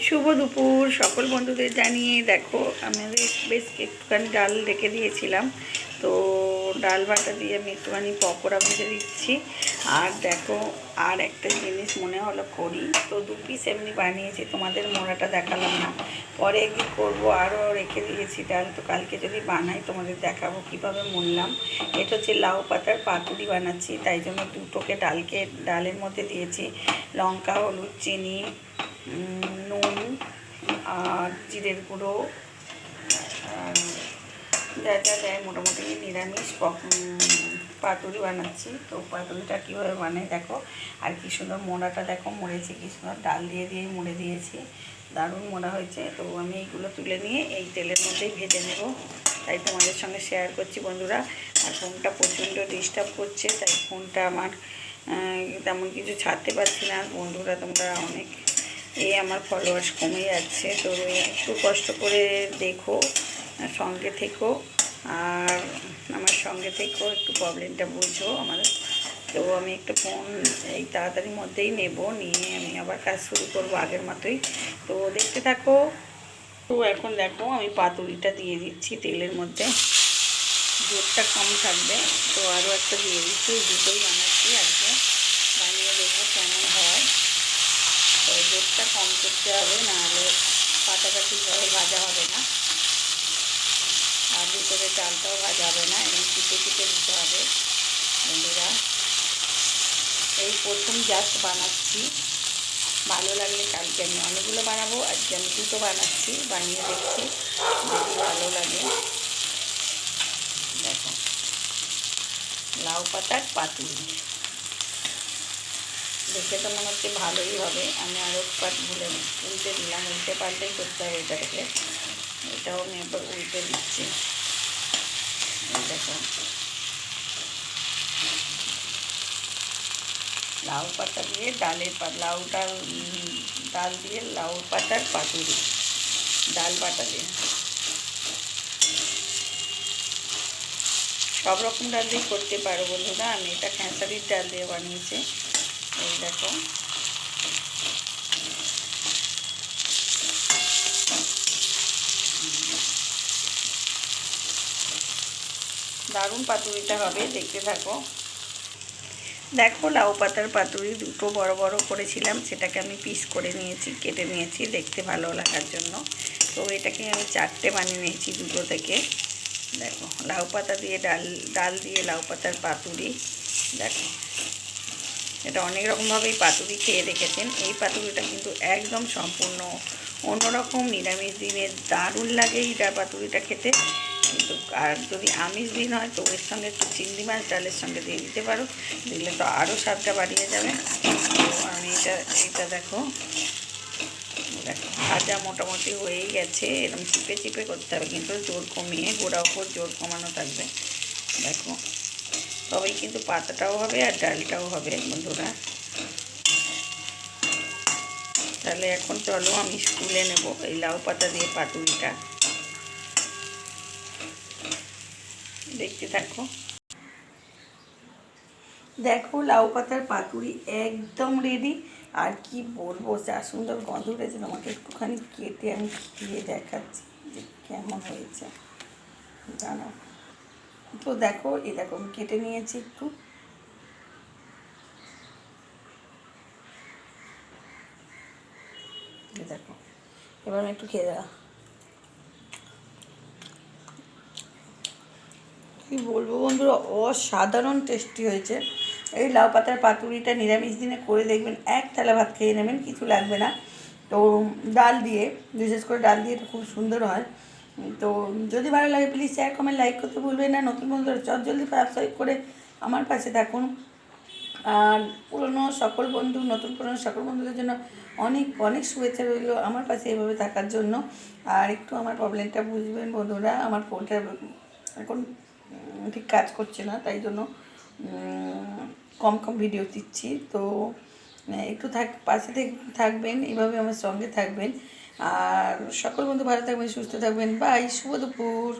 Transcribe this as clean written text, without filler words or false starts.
শুভ দুপুর সকল বন্ধুদের জানিয়ে। দেখো আমাদের বেশ একটুখানি ডাল রেখে দিয়েছিলাম, তো ডাল বাটা দিয়ে আমি একটুখানি পকোড়া ভেজে দিচ্ছি। আর দেখো আর একটা জিনিস মনে হলো করি, তো 2 পিস এমনি বানিয়েছি, তোমাদের মোড়াটা দেখালাম না, পরে একদিন করবো। আরও রেখে দিয়েছি ডাল, তো কালকে যদি বানাই তোমাদের দেখাবো কীভাবে মুনলাম। এটা হচ্ছে লাউ পাতার পাতুরি বানাচ্ছি, তাই জন্য দুটোকে ডালের মধ্যে দিয়েছি লঙ্কা, হলুদ, চিনি, নুন আর জিরের গুঁড়ো, যা যা দেয়। মোটামুটি নিরামিষ পাতুরি বানাচ্ছি। তো পাতুরিটা কীভাবে বানাই দেখো। আর কী সুন্দর মোড়াটা দেখো, মুড়েছি কী সুন্দর, ডাল দিয়েই মুড়ে দিয়েছি, দারুণ মোড়া হয়েছে। তো আমি এইগুলো তুলে নিয়ে এই তেলের মধ্যেই ভেজে নেব, তাই তোমাদের সঙ্গে শেয়ার করছি বন্ধুরা। আর ফোনটা প্রচণ্ড ডিস্টার্ব করছে, তাই ফোনটা আমার তেমন কিছু ছাড়তে পারছি না। বন্ধুরা তোমরা অনেক আমার ফলোয়ার্স কমে যাচ্ছে, তো একটু কষ্ট করে দেখো, সঙ্গে থেকো, আর আমার সঙ্গে থেকেও একটু প্রবলেমটা বুঝো আমাদের। তো আমি একটু ফোন এই তাড়াতাড়ির মধ্যেই নেব, নিয়ে আমি আবার কাজ শুরু করবো আগের মতোই। তো দেখতে থাকো। তো এখন দেখো আমি পাতুরিটা দিয়ে দিচ্ছি তেলের মধ্যে, জোরটা কম থাকবে। তো আরও একটা দিয়ে দিচ্ছি, দুটোই বানাচ্ছি আজকে, বানিয়ে দেখবো কেমন হয়। তো জোরটা কম করতে হবে, নাহলে কাটাকাটিভাবে ভাজা হবে না, আর ভিতরে ডালটাও ভাজা হবে না, এবং চিপে চিপে দিতে হবে বন্ধুরা। এই প্রথম জাস্ট বানাচ্ছি, ভালো লাগলে কালকে আমি অনেকগুলো বানাবো, আজকে আমি দুটো বানাচ্ছি, বানিয়ে দেখছি যদি ভালো লাগে। দেখো লাউ পাতার পাতুরি, দেখে তো মনে হচ্ছে ভালোই হবে। আমি আরও পাট উল্টে দিলাম, উল্টে পাল্টেই করতে হবে এটাকে। এটাও আমি এবার উল্টে দিচ্ছি। দেখো লাউ পাতা দিয়ে ডাল দিয়ে লাউ পাতার পাতুরি, ডাল বাটা দিয়ে। সব রকম ডাল দিয়ে করতে পারো বন্ধুরা, আমি এটা খেসারির ডাল দিয়ে বানিয়েছি। এই দেখো দারুণ পাতুরিটা হবে, দেখতে থাকো। দেখো লাউ পাতার পাতুরি দুটো বড় বড় করেছিলাম, সেটাকে আমি পিস করে নিয়েছি, কেটে নিয়েছি দেখতে ভালো লাগার জন্য। তো এটাকে আমি 4টে বানিয়ে নিয়েছি দুটো থেকে। দেখো লাউ পাতা দিয়ে ডাল দিয়ে লাউ পাতার পাতুরি। দেখো এটা অনেক রকমভাবেই পাতুরি খেয়ে রেখেছেন, এই পাতুরিটা কিন্তু একদম সম্পূর্ণ অন্যরকম, নিরামিষ দিনে দারুণ লাগে এই পাতুরিটা খেতে। কিন্তু আর যদি আমিষ দিন হয় তো এর সঙ্গে একটু চিংড়ি মাছ ডালের সঙ্গে দিয়ে দিতে পারো, দিলে তো আরও স্বাদটা বাড়িয়ে যাবে। তো আমি এটা দেখো ভাজা মোটামুটি হয়েই গেছে, এরকম চিপে চিপে করতে হবে, কিন্তু জোর কমিয়ে, গোড়া ওপর জোর কমানো থাকবে। দেখো তবেই কিন্তু পাতাটাও হবে আর ডালটাও হবে বন্ধুরা। তাহলে এখন চলো আমি স্কুলে নেব এই লাউ পাতা দিয়ে পাতুরিটা, দেখতে থাকো। দেখো লাউ পাতার পাতুরি একদম রেডি। আর কি বলবো, যা সুন্দর গন্ধ উঠেছে, তোমাকে একটুখানি কেটে আমি খেয়ে দেখাচ্ছি যে কেমন হয়েছে জানো। তো দেখো এই দেখো আমি কেটে নিয়েছি একটু, দেখো এবার আমি একটু খেয়ে দেওয়া, কী বলবো বন্ধুরা, অসাধারণ টেস্টি হয়েছে। এই লাউ পাতার পাতুরিটা নিরামিষ দিনে করে দেখবেন, এক থালা ভাত খেয়ে নেবেন, কিছু লাগবে না। তো ডাল দিয়ে, বিশেষ করে ডাল দিয়ে এটা খুব সুন্দর হয়। তো যদি ভালো লাগে প্লিজ শেয়ার কমেন্ট লাইক করতে ভুলবেন না। নতুন বন্ধুরা জলদি সাবস্ক্রাইব করে আমার পাশে থাকুন। আর পুরনো সকল বন্ধু, নতুন পুরনো সকল বন্ধুদের জন্য অনেক অনেক শুভেচ্ছা রইল আমার পাশে এভাবে থাকার জন্য। আর একটু আমার প্রবলেমটা বুঝবেন বন্ধুরা, আমার ফোনটা এখন ঠিক কাজ করছে না, তাই জন্য কম কম ভিডিও দিচ্ছি। তো একটু পাশে থাকবেন, এভাবে আমার সঙ্গে থাকবেন। আর সকল বন্ধু ভালো থাকবেন, সুস্থ থাকবেন। বাই, শুভ দুপুর।